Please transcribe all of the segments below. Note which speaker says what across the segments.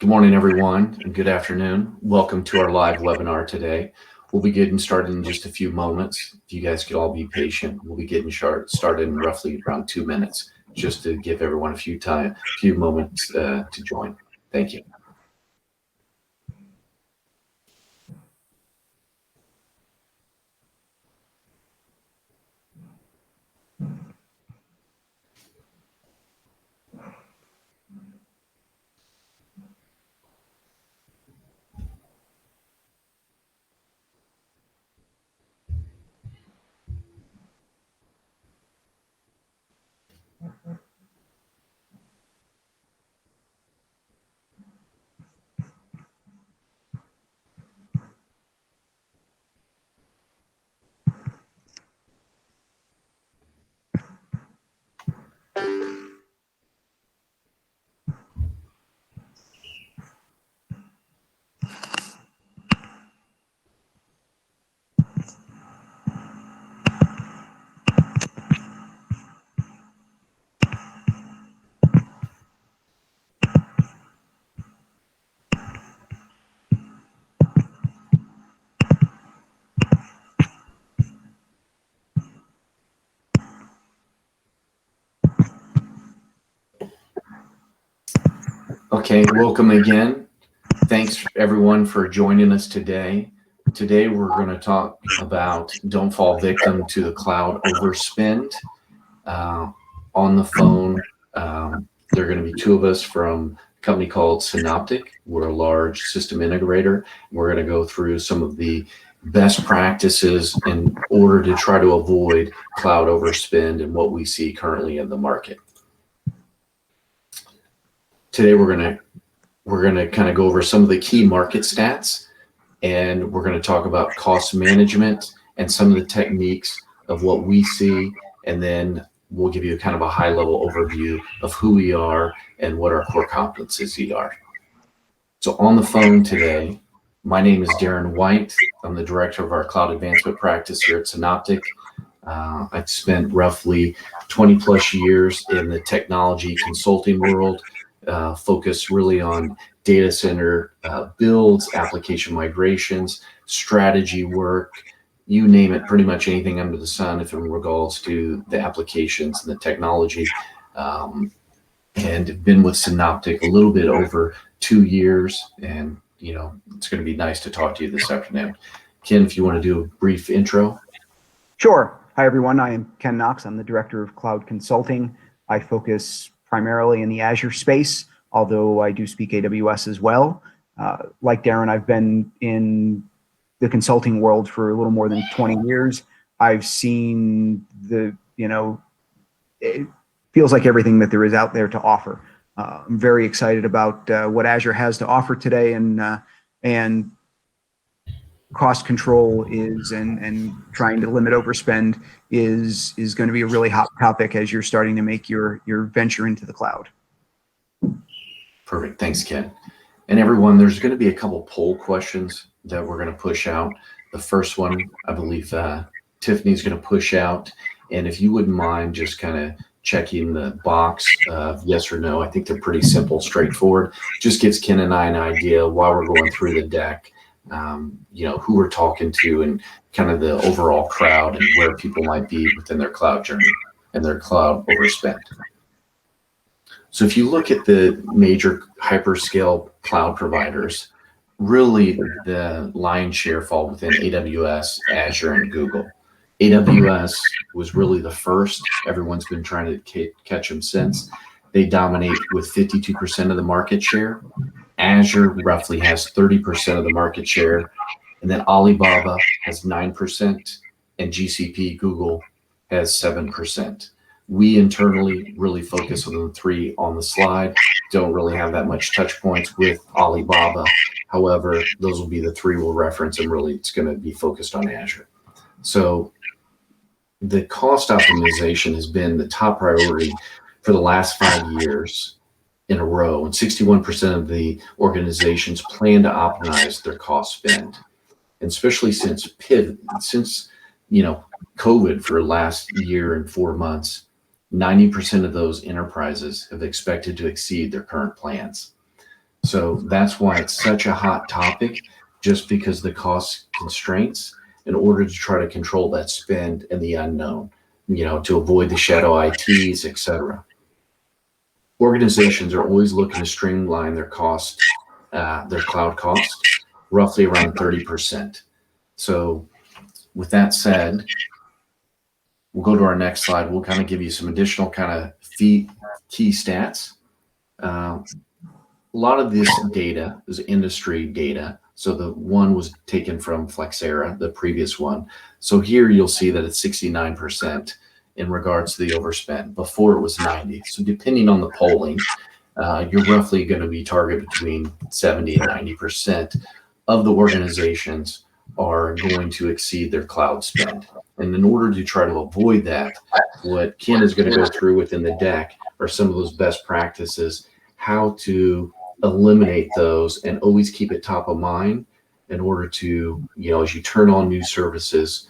Speaker 1: Good morning, everyone, and good afternoon. Welcome to our live webinar today. We'll be getting started in just a few moments. If you guys could all be patient, we'll be getting started in roughly around 2 minutes, just to give everyone a few moments to join. Thank you. Okay, welcome again. Thanks everyone for joining us today. Today we're going to talk about don't fall victim to the cloud overspend. On the phone, there are going to be two of us from a company called Synoptek. We're a large system integrator. We're going to go through some of the best practices in order to try to avoid cloud overspend and what we see currently in the market. Today we're going to kind of go over some of the key market stats, and we're going to talk about cost management and some of the techniques of what we see, and then we'll give you kind of a high-level overview of who we are and what our core competencies are. So on the phone today, my name is Darren White. I'm the director of our cloud advancement practice here at Synoptek. I've spent roughly 20 plus years in the technology consulting world, focused really on data center builds, application migrations, strategy work, you name it, pretty much anything under the sun if in regards to the applications and the technology. And been with Synoptek a little bit over 2 years, and it's going to be nice to talk to you this afternoon. Ken, if you want to do a brief intro.
Speaker 2: Sure. Hi, everyone. I am Ken Knox. I'm the Director of Cloud Consulting. I focus primarily in the Azure space, although I do speak AWS as well. Like Darren, I've been in the consulting world for a little more than 20 years. I've seen it feels like everything that there is out there to offer. I'm very excited about what Azure has to offer today, and cost control is and trying to limit overspend is going to be a really hot topic as you're starting to make your venture into the cloud.
Speaker 1: Perfect. Thanks, Ken. And everyone, there's going to be a couple poll questions that we're going to push out. The first one, I believe Tiffany's going to push out. And if you wouldn't mind just kind of checking the box of yes or no, I think they're pretty simple, straightforward. Just gives Ken and I an idea while we're going through the deck, who we're talking to and kind of the overall crowd and where people might be within their cloud journey and their cloud overspend. So if you look at the major hyperscale cloud providers, really the lion's share fall within AWS, Azure, and Google. AWS was really the first. Everyone's been trying to catch them since. They dominate with 52% of the market share. Azure roughly has 30% of the market share. And then Alibaba has 9%, and GCP, Google, has 7%. We internally really focus on the three on the slide. Don't really have that much touch points with Alibaba. However, those will be the three we'll reference, and really it's going to be focused on Azure. So the cost optimization has been the top priority for the last 5 years in a row, and 61% of the organizations plan to optimize their cost spend. And especially since COVID for the last year and 4 months, 90% of those enterprises have expected to exceed their current plans. So that's why it's such a hot topic, just because the cost constraints in order to try to control that spend and the unknown, to avoid the shadow ITs, etc. Organizations are always looking to streamline their cloud cost, roughly around 30%. So with that said, we'll go to our next slide. We'll kind of give you some additional kind of key stats. A lot of this data is industry data. So the one was taken from Flexera, the previous one. So here you'll see that it's 69% in regards to the overspend. Before it was 90. So depending on the polling, you're roughly going to be targeted between 70 and 90% of the organizations are going to exceed their cloud spend. And in order to try to avoid that, what Ken is going to go through within the deck are some of those best practices, how to eliminate those and always keep it top of mind in order to, as you turn on new services,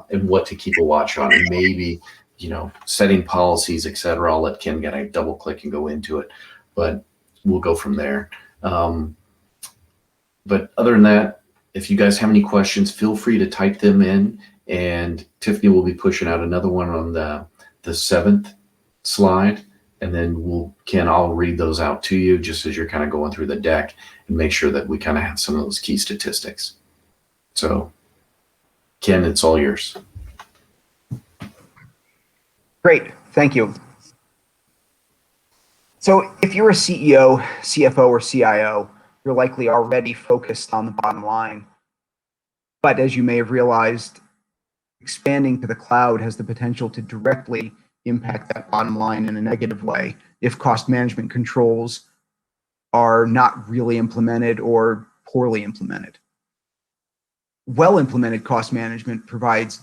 Speaker 1: and what to keep a watch on, and maybe, setting policies, etc. I'll let Ken kind of double click and go into it, but we'll go from there. But other than that, if you guys have any questions, feel free to type them in, and Tiffany will be pushing out another one on the seventh slide, and then I'll read those out to you just as you're kind of going through the deck and make sure that we kind of have some of those key statistics. So Ken, it's all yours.
Speaker 2: Great, thank you. So if you're a CEO, CFO, or CIO, you're likely already focused on the bottom line. But as you may have realized, expanding to the cloud has the potential to directly impact that bottom line in a negative way if cost management controls are not really implemented or poorly implemented. Well-implemented cost management provides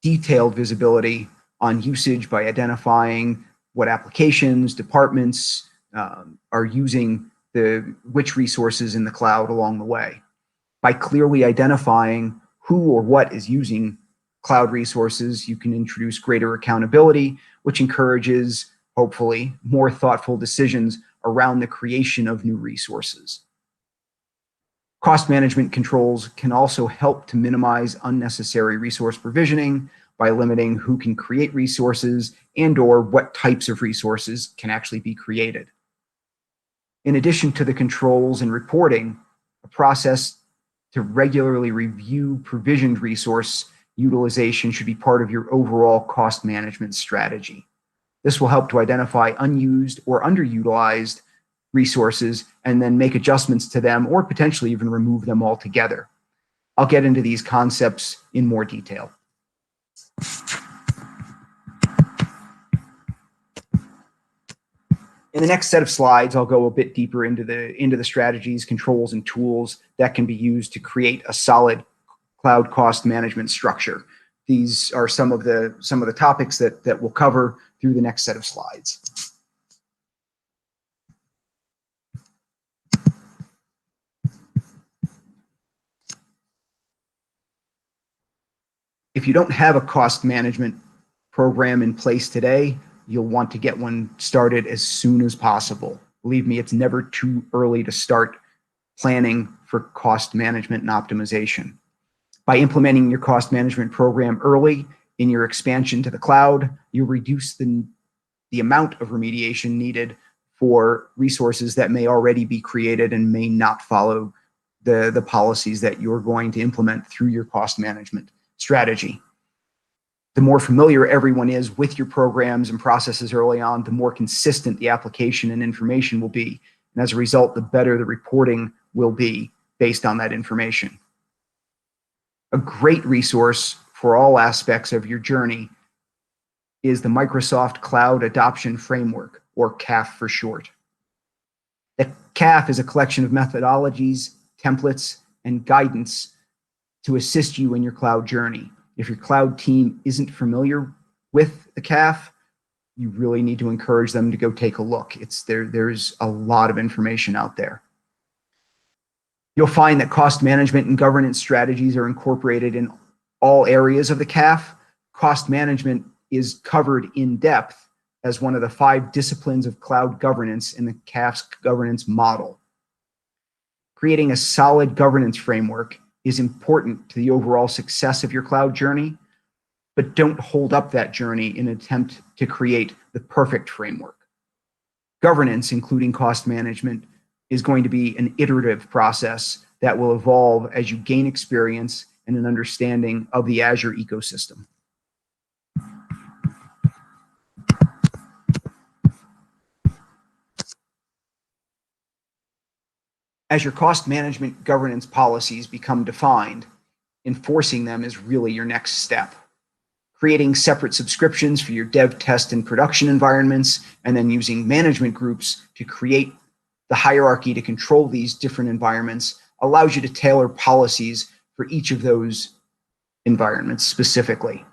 Speaker 2: detailed visibility on usage by identifying what applications, departments are using which resources in the cloud along the way. By clearly identifying who or what is using cloud resources, you can introduce greater accountability, which encourages, hopefully, more thoughtful decisions around the creation of new resources. Cost management controls can also help to minimize unnecessary resource provisioning by limiting who can create resources and/or what types of resources can actually be created. In addition to the controls and reporting, a process to regularly review provisioned resource utilization should be part of your overall cost management strategy. This will help to identify unused or underutilized resources and then make adjustments to them or potentially even remove them altogether. I'll get into these concepts in more detail. In the next set of slides, I'll go a bit deeper into the strategies, controls, and tools that can be used to create a solid cloud cost management structure. These are some of the topics that we'll cover through the next set of slides. If you don't have a cost management program in place today, you'll want to get one started as soon as possible. Believe me, it's never too early to start planning for cost management and optimization. By implementing your cost management program early in your expansion to the cloud, you reduce the amount of remediation needed for resources that may already be created and may not follow the policies that you're going to implement through your cost management strategy. The more familiar everyone is with your programs and processes early on, the more consistent the application and information will be. And as a result, the better the reporting will be based on that information. A great resource for all aspects of your journey is the Microsoft Cloud Adoption Framework, or CAF for short. The CAF is a collection of methodologies, templates, and guidance to assist you in your cloud journey. If your cloud team isn't familiar with the CAF, you really need to encourage them to go take a look. There's a lot of information out there. You'll find that cost management and governance strategies are incorporated in all areas of the CAF. Cost management is covered in depth as one of the 5 disciplines of cloud governance in the CAF's governance model. Creating a solid governance framework is important to the overall success of your cloud journey, but don't hold up that journey in an attempt to create the perfect framework. Governance, including cost management, is going to be an iterative process that will evolve as you gain experience and an understanding of the Azure ecosystem. As your cost management governance policies become defined, enforcing them is really your next step. Creating separate subscriptions for your dev, test, and production environments, and then using management groups to create the hierarchy to control these different environments allows you to tailor policies for each of those environments specifically.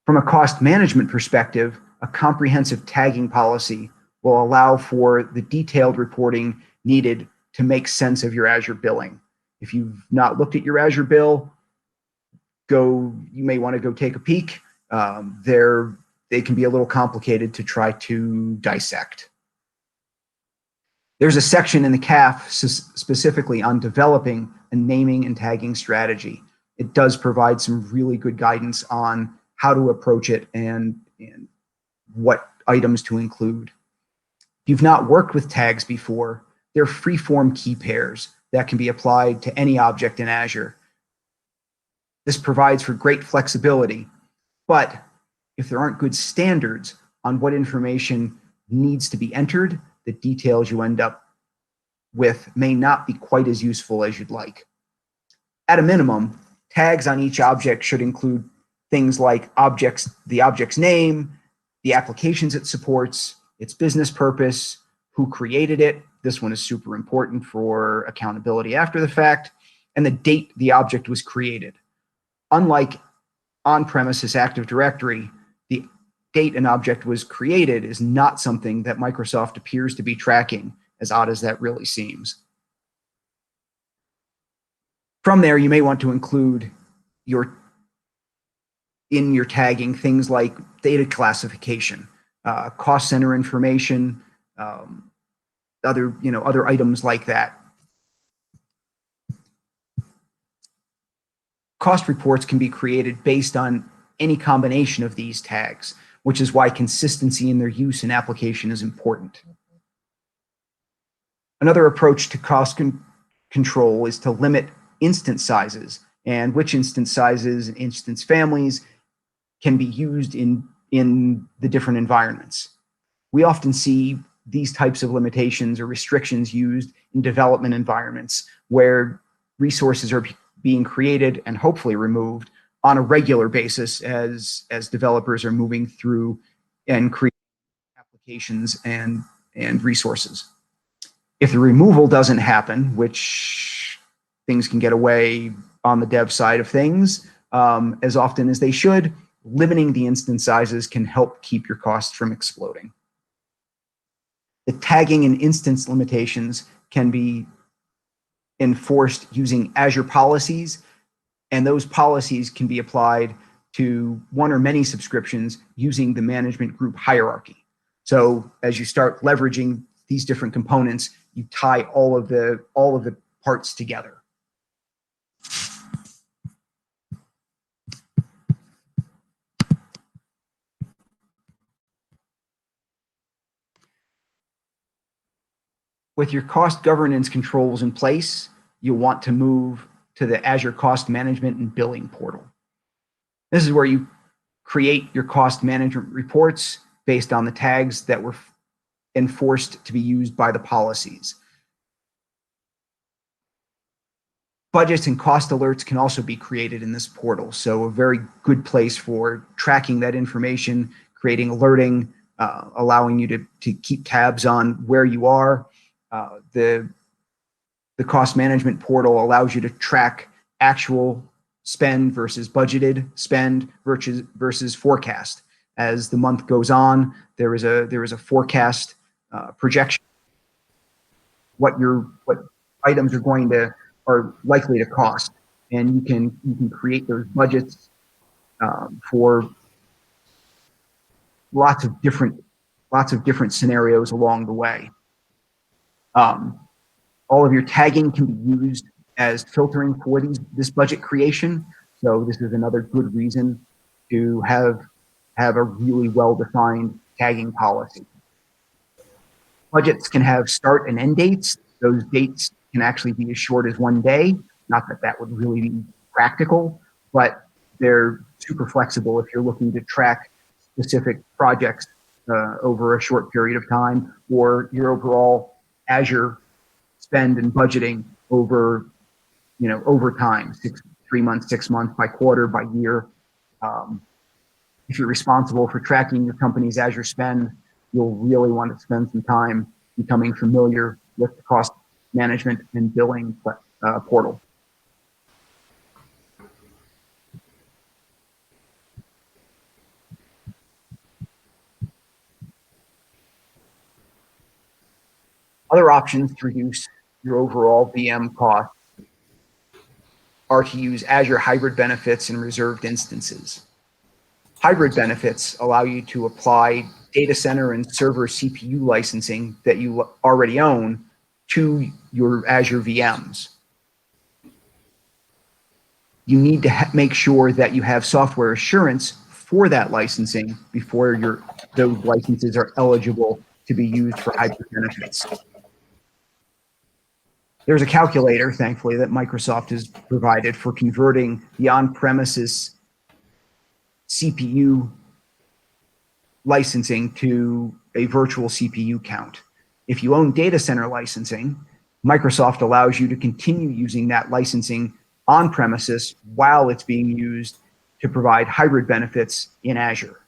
Speaker 2: From a cost management perspective, a comprehensive tagging policy will allow for the detailed reporting needed to make sense of your Azure billing. If you've not looked at your Azure bill, you may want to go take a peek. They can be a little complicated to try to dissect. There's a section in the CAF specifically on developing a naming and tagging strategy. It does provide some really good guidance on how to approach it and what items to include. If you've not worked with tags before, they're free-form key pairs that can be applied to any object in Azure. This provides for great flexibility, but if there aren't good standards on what information needs to be entered, the details you end up with may not be quite as useful as you'd like. At a minimum, tags on each object should include things like the object's name, the applications it supports, its business purpose, who created it. This one is super important for accountability after the fact, and the date the object was created. Unlike on-premises Active Directory, the date an object was created is not something that Microsoft appears to be tracking, as odd as that really seems. From there, you may want to include in your tagging things like data classification, cost center information, other items like that. Cost reports can be created based on any combination of these tags, which is why consistency in their use and application is important. Another approach to cost control is to limit instance sizes and which instance sizes and instance families can be used in the different environments. We often see these types of limitations or restrictions used in development environments where resources are being created and hopefully removed on a regular basis as developers are moving through and creating applications and resources. If the removal doesn't happen, which things can get away on the dev side of things as often as they should, limiting the instance sizes can help keep your costs from exploding. The tagging and instance limitations can be enforced using Azure policies, and those policies can be applied to one or many subscriptions using the management group hierarchy. So as you start leveraging these different components, you tie all of the parts together. With your cost governance controls in place, you'll want to move to the Azure Cost Management and Billing portal. This is where you create your cost management reports based on the tags that were enforced to be used by the policies. Budgets and cost alerts can also be created in this portal, so a very good place for tracking that information, creating alerting, allowing you to keep tabs on where you are. The cost management portal allows you to track actual spend versus budgeted spend versus forecast. As the month goes on, there is a forecast projection what items are likely to cost, and you can create those budgets for lots of different scenarios along the way. All of your tagging can be used as filtering for this budget creation. So this is another good reason to have a really well-defined tagging policy. Budgets can have start and end dates. Those dates can actually be as short as 1 day. Not that that would really be practical, but they're super flexible if you're looking to track specific projects over a short period of time, or your overall Azure spend and budgeting over, over time, 3 months, 6 months, by quarter, by year. If you're responsible for tracking your company's Azure spend, you'll really want to spend some time becoming familiar with the cost management and billing portal. Other options to reduce your overall VM costs are to use Azure hybrid benefits and reserved instances. Hybrid benefits allow you to apply data center and server CPU licensing that you already own to your Azure VMs. You need to make sure that you have software assurance for that licensing before those licenses are eligible to be used for hybrid benefits. There's a calculator, thankfully, that Microsoft has provided for converting the on-premises CPU licensing to a virtual CPU count. If you own data center licensing, Microsoft allows you to continue using that licensing on premises while it's being used to provide hybrid benefits in Azure.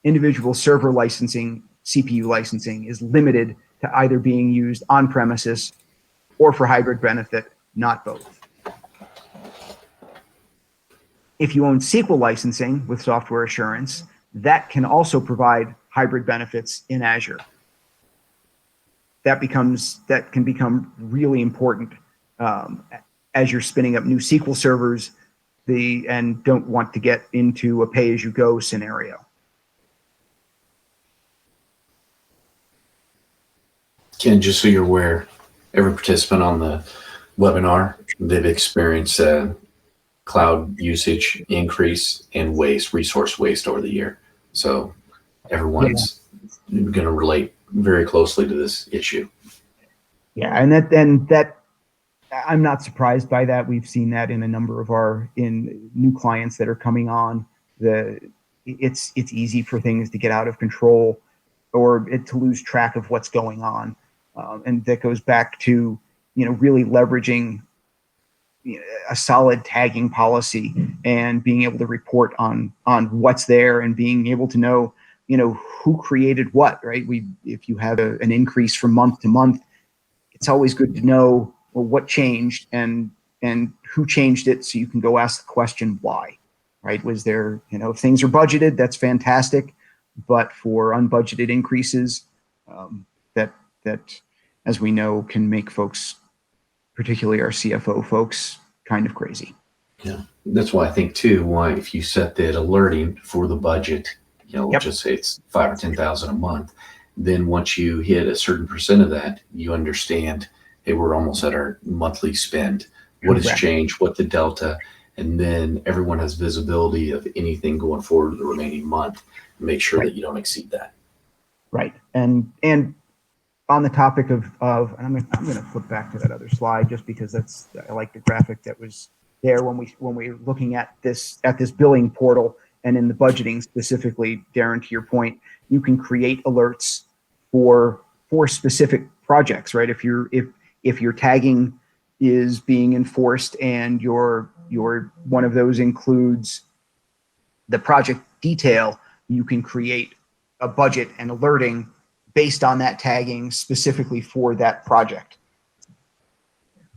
Speaker 2: Individual server licensing, CPU licensing, is limited to either being used on premises or for hybrid benefit, not both. If you own SQL licensing with software assurance, that can also provide hybrid benefits in Azure. That can become really important as you're spinning up new SQL servers and don't want to get into a pay-as-you-go scenario.
Speaker 1: Ken, just so you're aware, every participant on the webinar, they've experienced cloud usage increase and resource waste over the year. So everyone's going to relate very closely to this issue.
Speaker 2: Yeah, and that I'm not surprised by that. We've seen that in a number of in new clients that are coming on. It's easy for things to get out of control or to lose track of what's going on. And that goes back to, really leveraging a solid tagging policy and being able to report on what's there and being able to know, who created what, right? If you have an increase from month to month, it's always good to know, well, what changed and who changed it, so you can go ask the question why, right? Was there, if things are budgeted, that's fantastic, but for unbudgeted increases, that, as we know, can make folks, particularly our CFO folks, kind of crazy.
Speaker 1: Yeah, that's why I think too, why if you set that alerting for the budget, let's just say it's $5,000 or $10,000 a month, then once you hit a certain percent of that, you understand, hey, we're almost at our monthly spend. What has changed? What the delta? And then everyone has visibility of anything going forward the remaining month. Make sure that you don't exceed that. Right.
Speaker 2: And on the topic of and I'm going to flip back to that other slide just because I like the graphic that was there when we're looking at this billing portal and in the budgeting specifically. Darren, to your point, you can create alerts for specific projects, right? If your tagging is being enforced and your one of those includes the project detail, you can create a budget and alerting based on that tagging specifically for that project.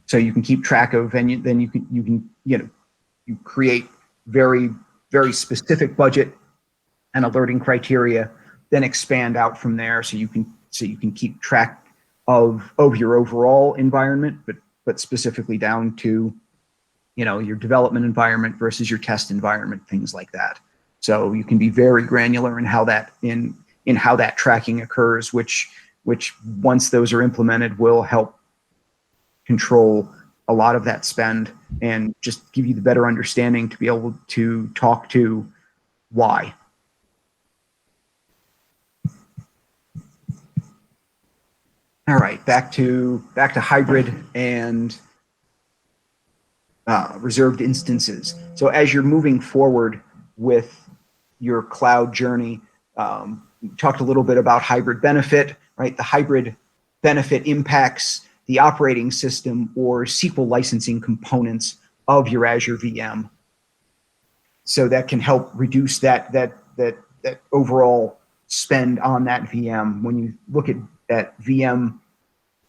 Speaker 2: So you can keep track of, and then you can you create very, very specific budget and alerting criteria, then expand out from there so you can keep track of your overall environment, but specifically down to your development environment versus your test environment, things like that. So you can be very granular in how that tracking occurs, which once those are implemented will help control a lot of that spend and just give you the better understanding to be able to talk to why. All right, back to hybrid and reserved instances. So as you're moving forward with your cloud journey, we talked a little bit about hybrid benefit, right? The hybrid benefit impacts the operating system or SQL licensing components of your Azure VM. So that can help reduce that overall spend on that VM. When you look at that VM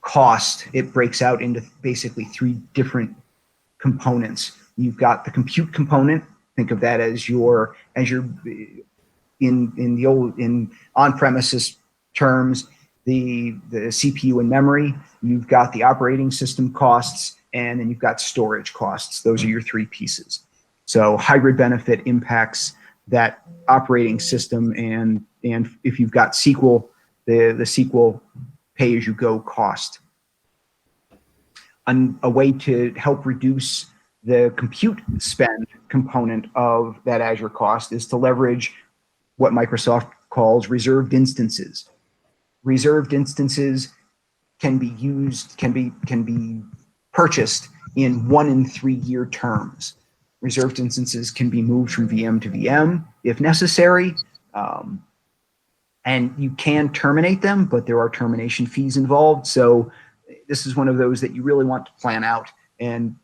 Speaker 2: cost, it breaks out into basically 3 different components. You've got the compute component. Think of that as your in on-premises terms, the CPU and memory. You've got the operating system costs, and then you've got storage costs. Those are your 3 pieces. So hybrid benefit impacts that operating system, and if you've got SQL, the SQL pay-as-you-go cost. A way to help reduce the compute spend component of that Azure cost is to leverage what Microsoft calls reserved instances. Reserved instances can be purchased in 1 and 3 year terms. Reserved instances can be moved from VM to VM if necessary, and you can terminate them, but there are termination fees involved. So this is one of those that you really want to plan out and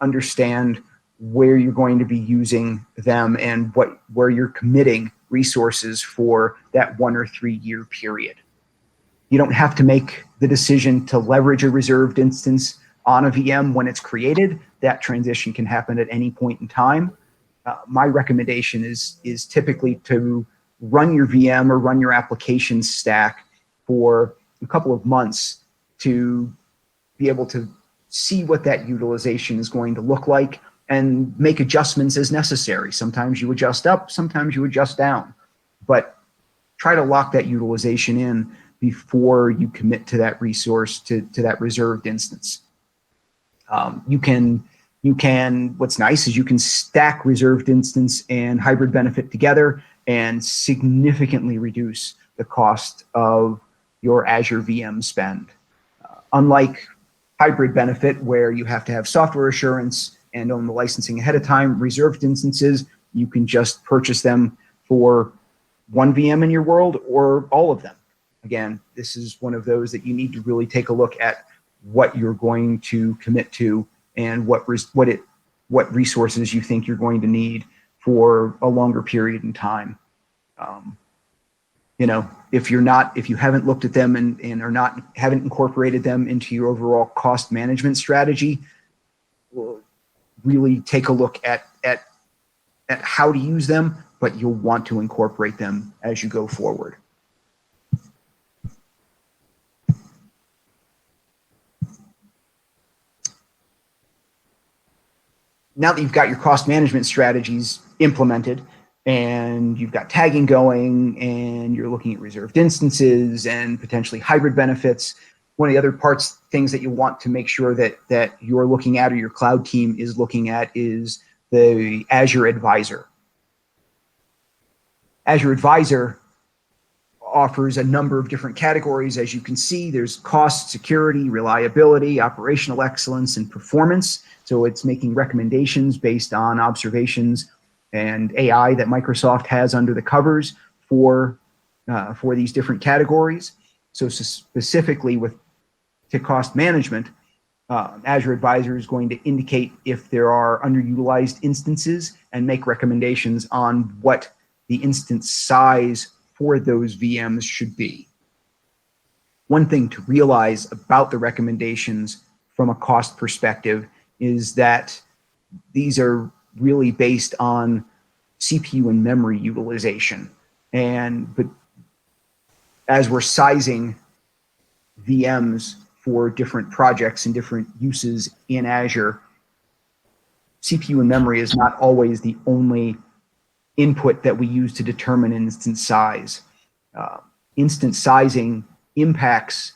Speaker 2: understand where you're going to be using them and where you're committing resources for that 1 or 3 year period. You don't have to make the decision to leverage a reserved instance on a VM when it's created. That transition can happen at any point in time. My recommendation is typically to run your VM or run your application stack for a couple of months to be able to see what that utilization is going to look like and make adjustments as necessary. Sometimes you adjust up, sometimes you adjust down, but try to lock that utilization in before you commit to that resource, to that reserved instance. What's nice is you can stack reserved instance and hybrid benefit together and significantly reduce the cost of your Azure VM spend. Unlike hybrid benefit, where you have to have software assurance and own the licensing ahead of time, reserved instances, you can just purchase them for 1 VM in your world or all of them. Again, this is one of those that you need to really take a look at what you're going to commit to and what resources you think you're going to need for a longer period in time. If you haven't looked at them and haven't incorporated them into your overall cost management strategy, really take a look at how to use them, but you'll want to incorporate them as you go forward. Now that you've got your cost management strategies implemented and you've got tagging going and you're looking at reserved instances and potentially hybrid benefits, one of the other things that you want to make sure that you're looking at or your cloud team is looking at is the Azure Advisor. Azure Advisor offers a number of different categories. As you can see, there's cost, security, reliability, operational excellence, and performance. So it's making recommendations based on observations and AI that Microsoft has under the covers for these different categories. So specifically to cost management, Azure Advisor is going to indicate if there are underutilized instances and make recommendations on what the instance size for those VMs should be. One thing to realize about the recommendations from a cost perspective is that these are really based on CPU and memory utilization. But as we're sizing VMs for different projects and different uses in Azure, CPU and memory is not always the only input that we use to determine instance size. Instance sizing impacts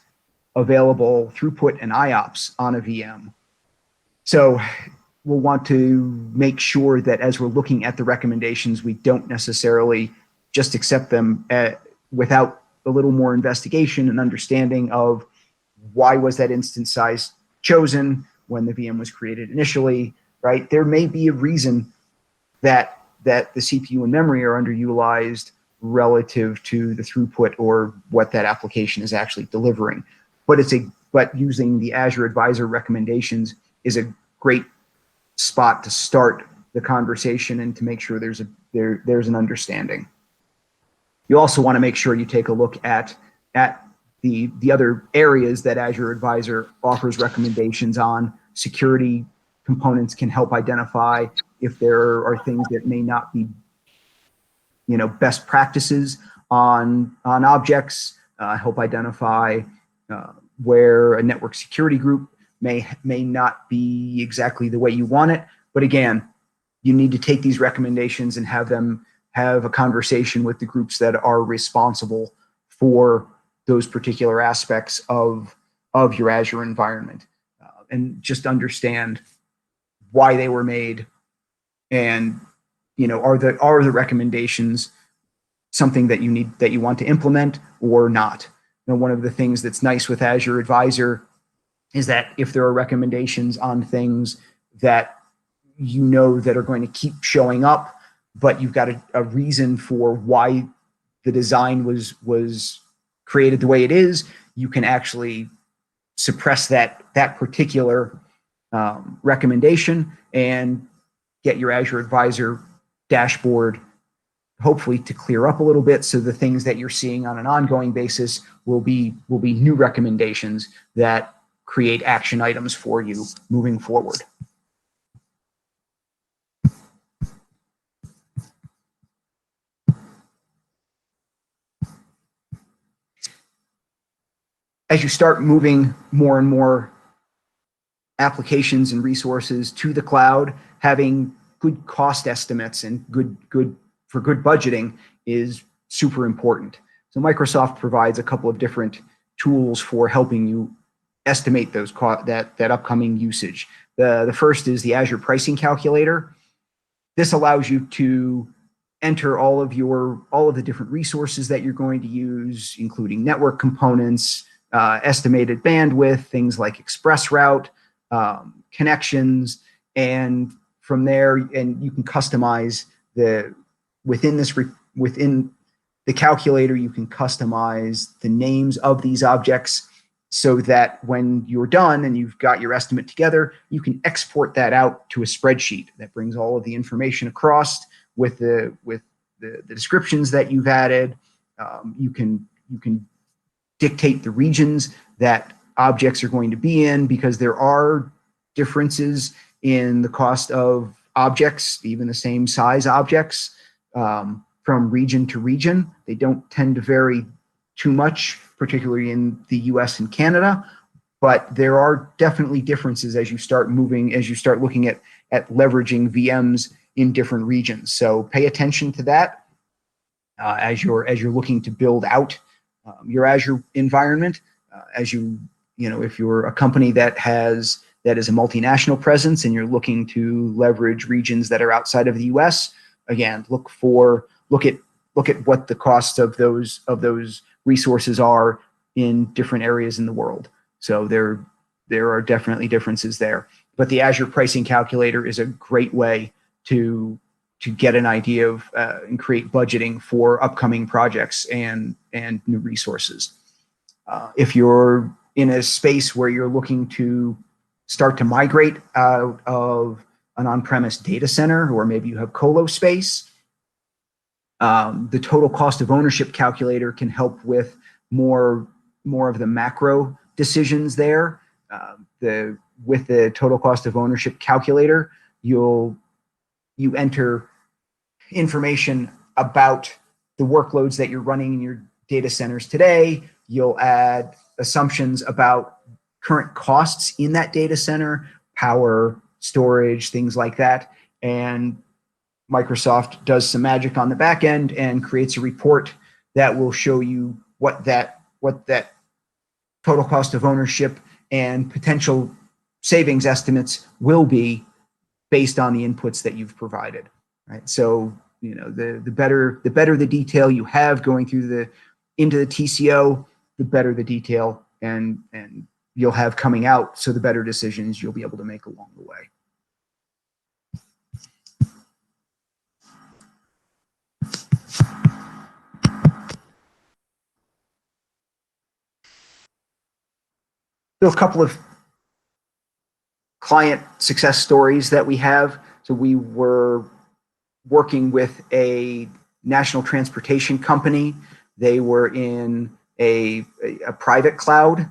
Speaker 2: available throughput and IOPS on a VM. So we'll want to make sure that as we're looking at the recommendations, we don't necessarily just accept them without a little more investigation and understanding of why was that instance size chosen when the VM was created initially, right? There may be a reason that the CPU and memory are underutilized relative to the throughput or what that application is actually delivering. But using the Azure Advisor recommendations is a great spot to start the conversation and to make sure there's an understanding. You also want to make sure you take a look at the other areas that Azure Advisor offers recommendations on. Security components can help identify if there are things that may not be, best practices on objects. Help identify where a network security group may not be exactly the way you want it. But again, you need to take these recommendations and have a conversation with the groups that are responsible for those particular aspects of your Azure environment, and just understand why they were made, and are the recommendations something that you want to implement or not. One of the things that's nice with Azure Advisor is that if there are recommendations on things that that are going to keep showing up, but you've got a reason for why the design was created the way it is, you can actually suppress that particular recommendation and get your Azure Advisor dashboard hopefully to clear up a little bit, so the things that you're seeing on an ongoing basis will be new recommendations that create action items for you moving forward. As you start moving more and more applications and resources to the cloud, having good cost estimates and good budgeting is super important. So Microsoft provides a couple of different tools for helping you estimate those that upcoming usage. The first is the Azure pricing calculator. This allows you to enter all of the different resources that you're going to use, including network components, estimated bandwidth, things like express route, connections, and from there, and you can customize within the calculator, you can customize the names of these objects so that when you're done and you've got your estimate together, you can export that out to a spreadsheet that brings all of the information across with the descriptions that you've added. You can dictate the regions that objects are going to be in, because there are differences in the cost of objects, even the same size objects, from region to region. They don't tend to vary too much, particularly in the US and Canada, but there are definitely differences as you start looking at leveraging VMs in different regions. So pay attention to that as you're looking to build out your Azure environment. If you're a company that is a multinational presence and you're looking to leverage regions that are outside of the US, again, look at what the costs of those resources are in different areas in the world. So there are definitely differences there. But the Azure pricing calculator is a great way to get an idea of and create budgeting for upcoming projects and new resources. If you're in a space where you're looking to start to migrate out of an on-premise data center, or maybe you have colo space, the total cost of ownership calculator can help with more of the macro decisions there. With the total cost of ownership calculator, you enter information about the workloads that you're running in your data centers today. You'll add assumptions about current costs in that data center, power, storage, things like that. And Microsoft does some magic on the back end and creates a report that will show you what that total cost of ownership and potential savings estimates will be based on the inputs that you've provided, right? So, the better the detail you have going through into the TCO, the better the detail and you'll have coming out. So the better decisions you'll be able to make along the way. So a couple of client success stories that we have. So we were working with a national transportation company. They were in a private cloud,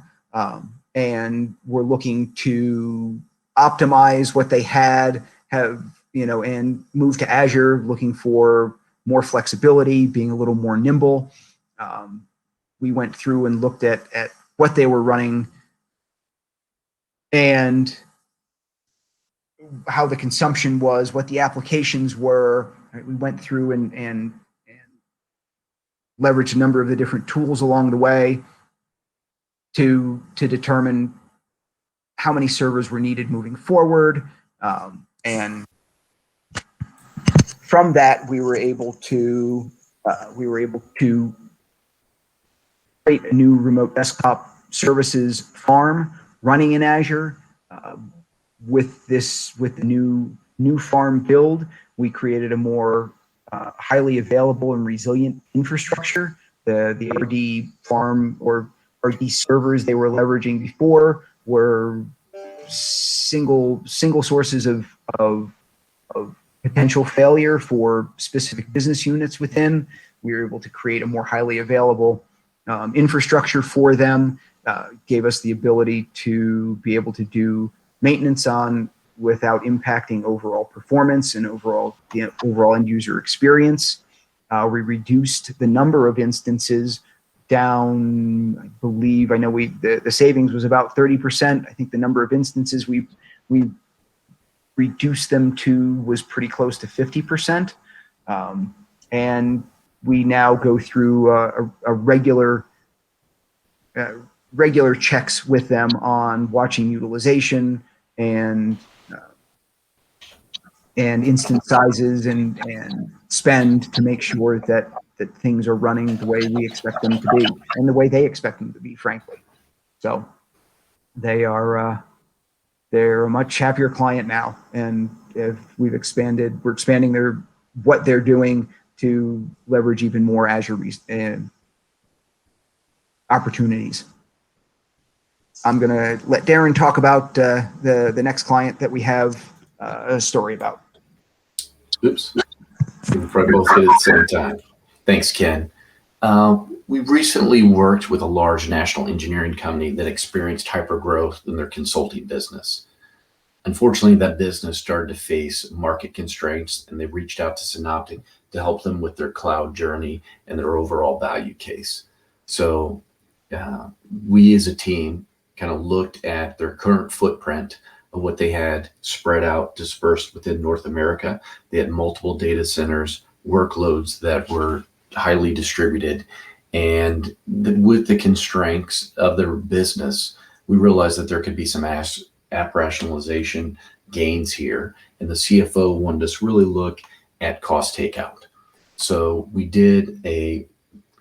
Speaker 2: and were looking to optimize what they had, and move to Azure, looking for more flexibility, being a little more nimble. We went through and looked at what they were running and how the consumption was, what the applications were. Right? We went through and leveraged a number of the different tools along the way to determine how many servers were needed moving forward. And from that, we were able to create a new remote desktop services farm running in Azure. With the new farm build, we created a more highly available and resilient infrastructure. The RD farm or RD servers they were leveraging before were single sources of potential failure for specific business units within. We were able to create a more highly available infrastructure for them, gave us the ability to be able to do maintenance on without impacting overall performance and overall end user experience. We reduced the number of instances down. I know the savings was about 30%. I think the number of instances we reduced them to was pretty close to 50%. And we now go through a regular checks with them on watching utilization and instance sizes and spend to make sure that things are running the way we expect them to be and the way they expect them to be, frankly. So they're a much happier client now, and we're expanding what they're doing to leverage even more Azure opportunities. I'm going to let Darren talk about the next client that we have a story about.
Speaker 1: Oops. We both hit it at the same time. Thanks, Ken. We recently worked with a large national engineering company that experienced hypergrowth in their consulting business. Unfortunately, that business started to face market constraints, and they reached out to Synoptek to help them with their cloud journey and their overall value case. So we as a team kind of looked at their current footprint of what they had spread out, dispersed within North America. They had multiple data centers, workloads that were highly distributed. And with the constraints of their business, we realized that there could be some app rationalization gains here. And the CFO wanted us to really look at cost takeout. So we did a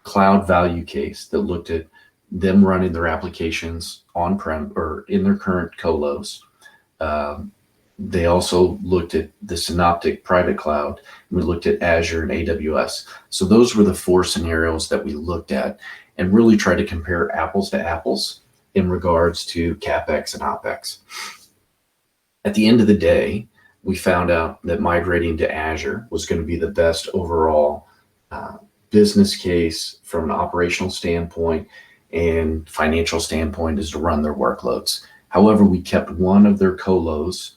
Speaker 1: cloud value case that looked at them running their applications on-prem or in their current colos. They also looked at the Synoptek private cloud, and we looked at Azure and AWS. So those were the four scenarios that we looked at and really tried to compare apples to apples in regards to CapEx and OpEx. At the end of the day, we found out that migrating to Azure was going to be the best overall business case from an operational standpoint and financial standpoint is to run their workloads. However, we kept one of their colos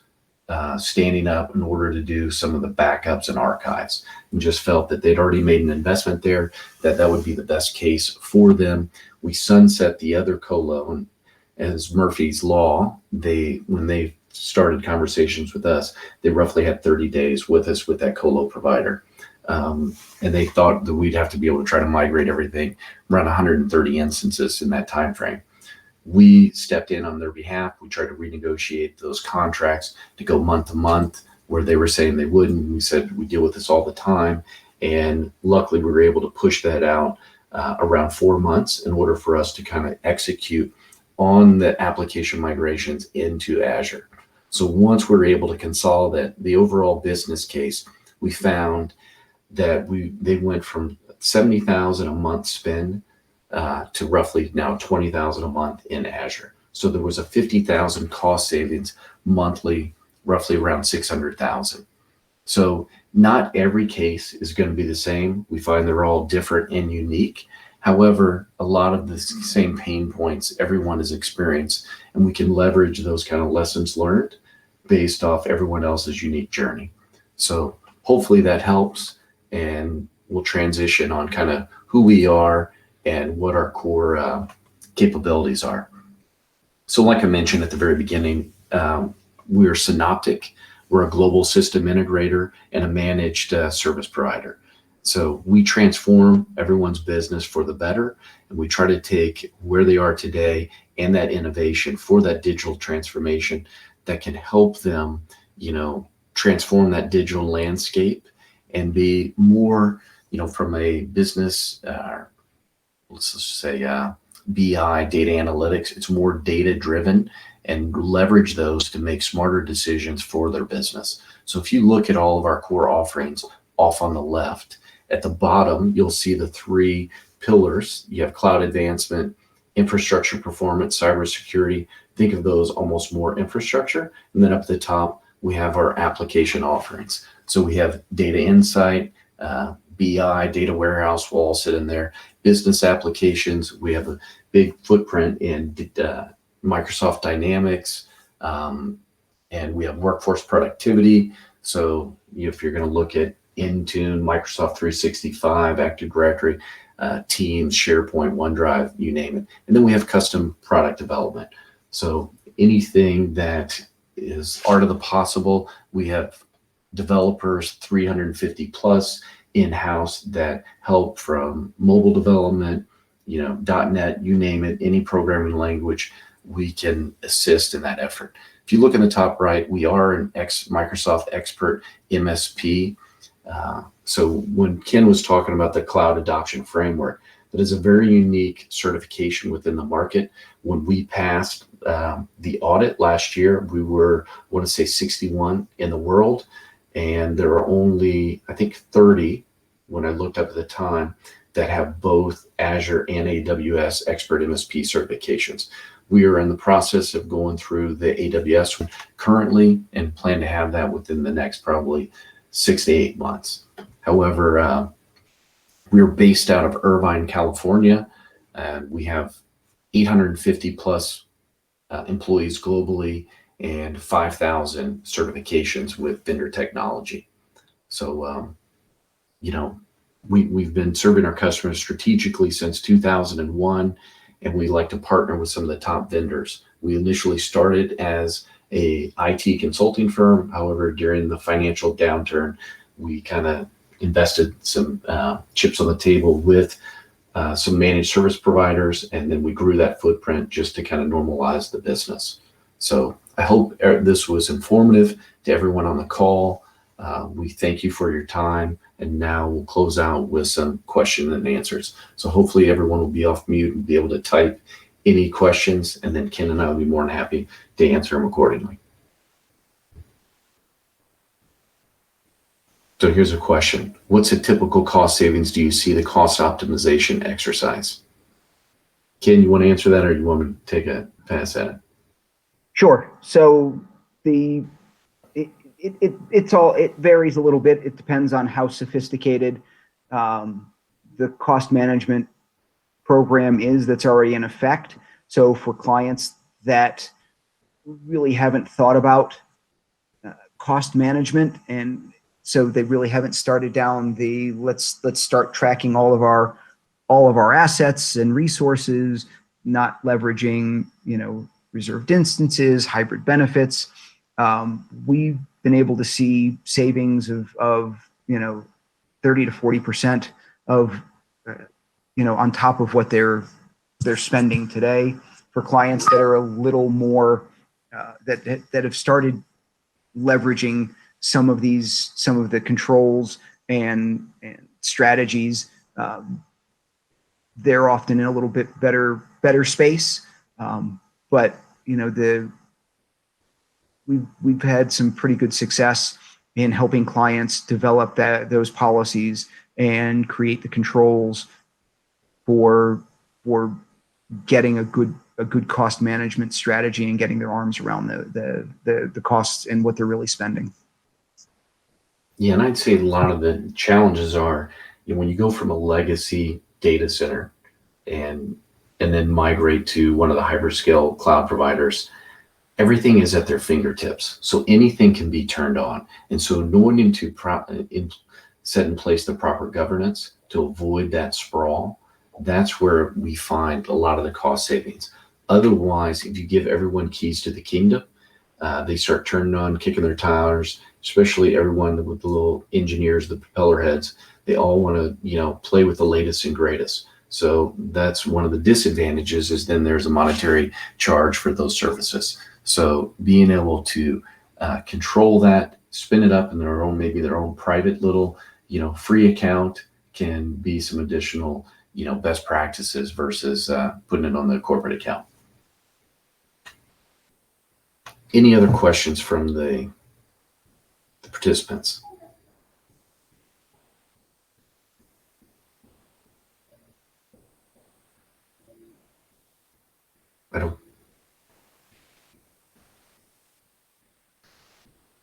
Speaker 1: standing up in order to do some of the backups and archives, and just felt that they'd already made an investment there, that would be the best case for them. We sunset the other colo, and as Murphy's Law, when they started conversations with us, they roughly had 30 days with us with that colo provider. And they thought that we'd have to be able to try to migrate everything, run 130 instances in that time frame. We stepped in on their behalf. We tried to renegotiate those contracts to go month to month where they were saying they wouldn't. We said we deal with this all the time. And luckily, we were able to push that out around 4 months in order for us to kind of execute on the application migrations into Azure. So once we were able to consolidate the overall business case, we found that they went from 70,000 a month spend to roughly now 20,000 a month in Azure. So there was a 50,000 cost savings monthly, roughly around 600,000. So not every case is going to be the same. We find they're all different and unique. However, a lot of the same pain points everyone has experienced, and we can leverage those kind of lessons learned based off everyone else's unique journey. So hopefully that helps, and we'll transition on kind of who we are and what our core capabilities are. So like I mentioned at the very beginning, we're Synoptek. We're a global system integrator and a managed service provider. So we transform everyone's business for the better, and we try to take where they are today and that innovation for that digital transformation that can help them, transform that digital landscape and be more, from a business, let's just say BI, data analytics, it's more data driven, and leverage those to make smarter decisions for their business. So if you look at all of our core offerings off on the left, at the bottom, you'll see the 3 pillars. You have cloud advancement, infrastructure performance, cybersecurity. Think of those almost more infrastructure. And then up at the top, we have our application offerings. So we have data insight, BI, data warehouse will all sit in there. Business applications, we have a big footprint in Microsoft Dynamics, and we have workforce productivity. So if you're going to look at Intune, Microsoft 365, Active Directory, Teams, SharePoint, OneDrive, you name it. And then we have custom product development. So anything that is art of the possible, we have developers 350 plus in-house that help from mobile development, .NET, you name it, any programming language, we can assist in that effort. If you look in the top right, we are an Microsoft expert MSP. So when Ken was talking about the cloud adoption framework, that is a very unique certification within the market. When we passed the audit last year, we were, I want to say 61 in the world, and there are only, I think, 30, when I looked up at the time, that have both Azure and AWS expert MSP certifications. We are in the process of going through the AWS currently and plan to have that within the next probably 6 to 8 months. However, we're based out of Irvine, California, and we have 850 plus employees globally and 5,000 certifications with vendor technology. So, we've been serving our customers strategically since 2001, and we like to partner with some of the top vendors. We initially started as a IT consulting firm. However, during the financial downturn, we kind of invested some chips on the table with some managed service providers, and then we grew that footprint just to kind of normalize the business. So I hope this was informative to everyone on the call. We thank you for your time, and now we'll close out with some question and answers. So hopefully everyone will be off mute and be able to type any questions, and then Ken and I will be more than happy to answer them accordingly. So here's a question. What's a typical cost savings do you see the cost optimization exercise? Ken, you want to answer that, or you want me to take a pass at it?
Speaker 2: Sure. So it varies a little bit. It depends on how sophisticated the cost management program is that's already in effect. So for clients that really haven't thought about cost management, and so they really haven't started down the let's start tracking all of our assets and resources, not leveraging reserved instances, hybrid benefits. We've been able to see savings of 30 to 40% of on top of what they're spending today. for clients that are a little more that have started leveraging some of the controls and strategies, they're often in a little bit better space. But we've had some pretty good success in helping clients develop those policies and create the controls for getting a good cost management strategy and getting their arms around the costs and what they're really spending.
Speaker 1: Yeah, and I'd say a lot of the challenges are, when you go from a legacy data center and then migrate to one of the hyperscale cloud providers, everything is at their fingertips. So anything can be turned on. And so knowing to set in place the proper governance to avoid that sprawl, that's where we find a lot of the cost savings. Otherwise, if you give everyone keys to the kingdom, they start turning on, kicking their tires, especially everyone with the little engineers, the propeller heads. They all want to, play with the latest and greatest. So that's one of the disadvantages, is then there's a monetary charge for those services. So being able to control that, spin it up in maybe their own private little, free account can be some additional, best practices versus putting it on the corporate account. Any other questions from the participants?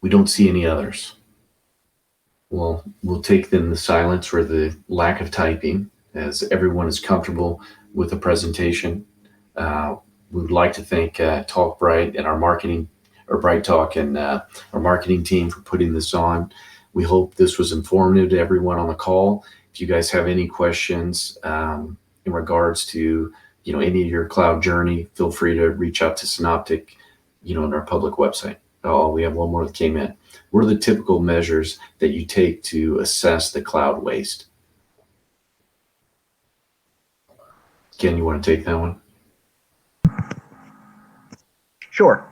Speaker 1: We don't see any others. Well, we'll take then the silence or the lack of typing as everyone is comfortable with the presentation. We would like to thank Talk Bright and our marketing, or Bright Talk, and our marketing team for putting this on. We hope this was informative to everyone on the call. If you guys have any questions in regards to any of your cloud journey, feel free to reach out to Synoptek, on our public website. Oh, we have one more that came in. What are the typical measures that you take to assess the cloud waste? Ken, you want to take that one?
Speaker 2: Sure.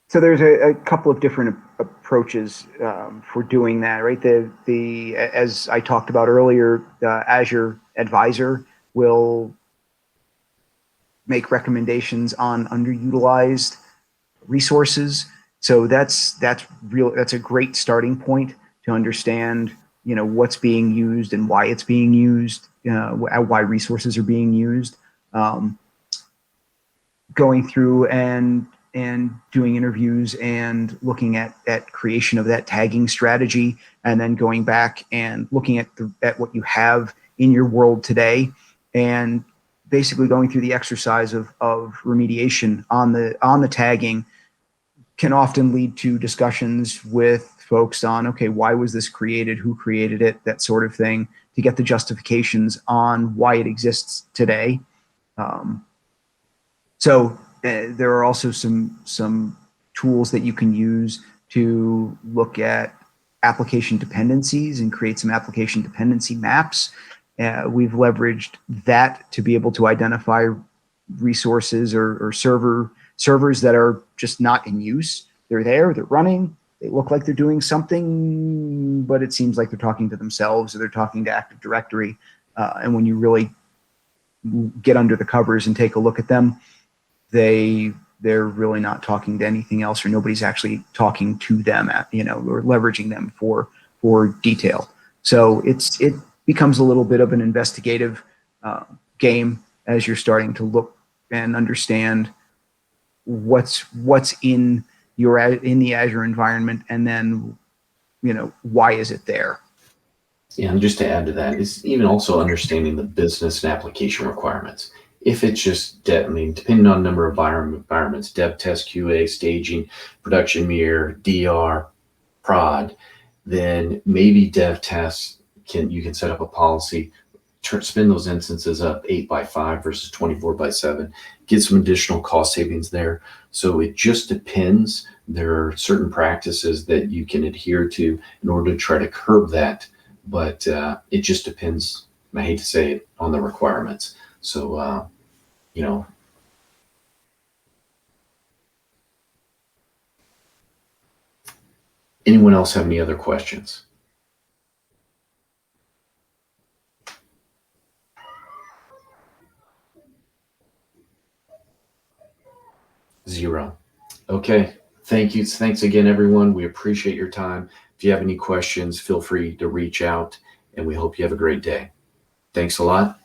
Speaker 2: So there's a couple of different approaches for doing that, right? As I talked about earlier, Azure Advisor will make recommendations on underutilized resources. So that's a great starting point to understand, what's being used and why it's being used, why resources are being used. Going through and doing interviews and looking at creation of that tagging strategy, and then going back and looking at what you have in your world today, and basically going through the exercise of remediation on the tagging can often lead to discussions with folks on, okay, why was this created? Who created it? That sort of thing, to get the justifications on why it exists today. So there are also some tools that you can use to look at application dependencies and create some application dependency maps. We've leveraged that to be able to identify resources or servers that are just not in use. They're there, they're running, they look like they're doing something, but it seems like they're talking to themselves or they're talking to Active Directory. And when you really get under the covers and take a look at them, they're really not talking to anything else, or nobody's actually talking to them or leveraging them for detail. So it becomes a little bit of an investigative game as you're starting to look and understand what's in the Azure environment, and then why is it there.
Speaker 1: Yeah, and just to add to that, is even also understanding the business and application requirements. If it's just depending on number of environments, dev, test, QA, staging, production mirror, DR, prod, then maybe dev tests you can set up a policy, spin those instances up 8x5 versus 24x7, get some additional cost savings there. So it just depends. There are certain practices that you can adhere to in order to try to curb that, but it just depends, I hate to say it, on the requirements. So, you know, anyone else have any other questions? Zero. Okay. Thank you. Thanks again, everyone. We appreciate your time. If you have any questions, feel free to reach out, and we hope you have a great day. Thanks a lot.